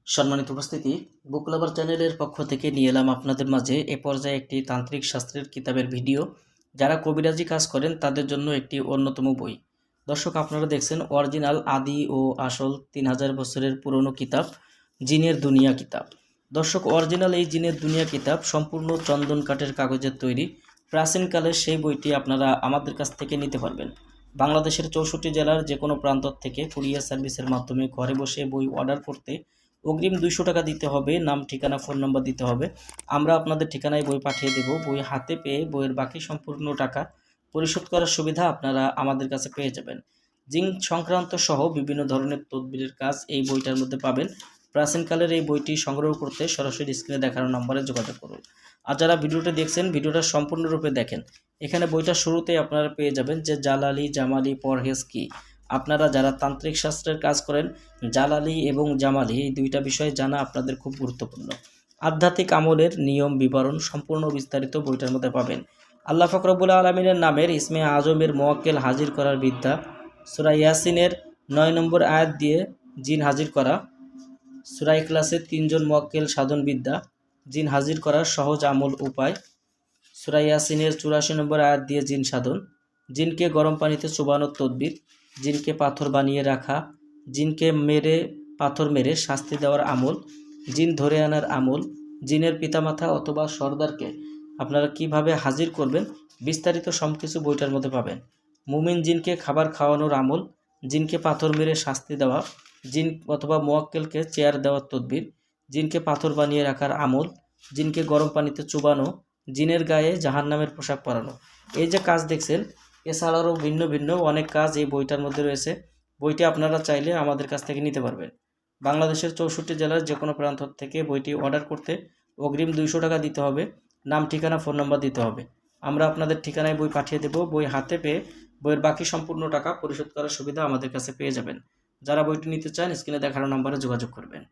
সম্মানিত উপস্থিতি, বুক লাভার চ্যানেলের পক্ষ থেকে নিয়ে এলাম আপনাদের মাঝে এ পর্যায়ে একটি তান্ত্রিক শাস্ত্রের কিতাবের ভিডিও। যারা কবিরাজি কাজ করেন তাদের জন্য একটি অন্যতম বই। দর্শক, আপনারা দেখছেন অরিজিনাল আদি ও আসল 3000 বছরের পুরনো কিতাব জিনের দুনিয়া কিতাব। দর্শক, অরিজিনাল এই জিনের দুনিয়া কিতাব সম্পূর্ণ চন্দন কাঠের কাগজের তৈরি। প্রাচীনকালের সেই বইটি আপনারা আমাদের কাছ থেকে নিতে পারবেন। বাংলাদেশের 64 জেলার যে কোনো প্রান্ত থেকে কুরিয়ার সার্ভিসের মাধ্যমে ঘরে বসে বই অর্ডার করতে অগ্রিম 200 টাকা দিতে হবে। নাম, ঠিকানা, ফোন নম্বর দিতে হবে। আমরা আপনাদের ঠিকানায় বই পাঠিয়ে দেব। বই হাতে পেয়ে বইয়ের বাকি সম্পূর্ণ টাকা পরিশোধ করার সুবিধা আপনারা আমাদের কাছে পেয়ে যাবেন। জিন সংক্রান্ত সহ বিভিন্ন ধরনের তদবিরের কাজ এই বইটার মধ্যে পাবেন। প্রাচীনকালের এই বইটি সংগ্রহ করতে সরাসরি স্ক্রিনে দেখানো নম্বরে যোগাযোগ করুন। আর যারা ভিডিওটা দেখছেন, ভিডিওটা সম্পূর্ণরূপে দেখেন। এখানে বইটা শুরুতেই আপনারা পেয়ে যাবেন যে জালালি জামালি পরহেজ কি। আপনারা যারা তান্ত্রিক শাস্ত্রের কাজ করেন, জালালি এবং জামালি এই দুইটা বিষয় জানা আপনাদের খুব গুরুত্বপূর্ণ। আধ্যাত্মিক আমলের নিয়ম বিবরণ সম্পূর্ণ বিস্তারিত বইটার মধ্যে পাবেন। আল্লাহ পাক রব্বুল আলামিনের নামের ইসমে আজমের মোয়াক্কেল হাজির করার বিদ্যা, সূরা ইয়াসিনের 9 নম্বর আয়াত দিয়ে জিন হাজির করা, সূরা ইখলাসের 3 জন মোয়াক্কেল সাধন বিদ্যা, জিন হাজির করার সহজ আমল উপায়, সূরা ইয়াসিনের 84 নম্বর আয়াত দিয়ে জিন সাধন, জিনকে গরম পানিতে চুবানোর তদবির, জিনকে পাথর বানিয়ে রাখা, জিনকে পাথর মেরে শাস্তি দেওয়ার আমল, জিন ধরে আনার আমল, জিনের পিতামাতা অথবা সর্দারকে আপনারা কিভাবে হাজির করবেন, বিস্তারিত সব কিছু বইটার মধ্যে পাবেন। মুমিন জিনকে খাবার খাওয়ানোর আমল, জিনকে পাথর মেরে শাস্তি দেওয়া, জিন অথবা মোয়াক্কেলকে চেয়ার দেওয়ার তদবির, জিনকে পাথর বানিয়ে রাখার আমল, জিনকে গরম পানিতে চুবানো, জিনের গায়ে জাহান্নামের পোশাক পরানো। এই যে কাজ দেখছেন, এছাড়াও ভিন্ন ভিন্ন অনেক কাজ এই বইটার মধ্যে রয়েছে। বইটি আপনারা চাইলে আমাদের কাছ থেকে নিতে পারবেন। বাংলাদেশের 64 জেলার যে কোনো প্রান্ত থেকে বইটি অর্ডার করতে অগ্রিম 200 টাকা দিতে হবে। নাম, ঠিকানা, ফোন নম্বর দিতে হবে। আমরা আপনাদের ঠিকানায় বই পাঠিয়ে দেব। বই হাতে পেয়ে বইয়ের বাকি সম্পূর্ণ টাকা পরিশোধ করার সুবিধা আমাদের কাছে পেয়ে যাবেন। যারা বইটি নিতে চান, স্ক্রিনে দেখানো নম্বরে যোগাযোগ করবেন।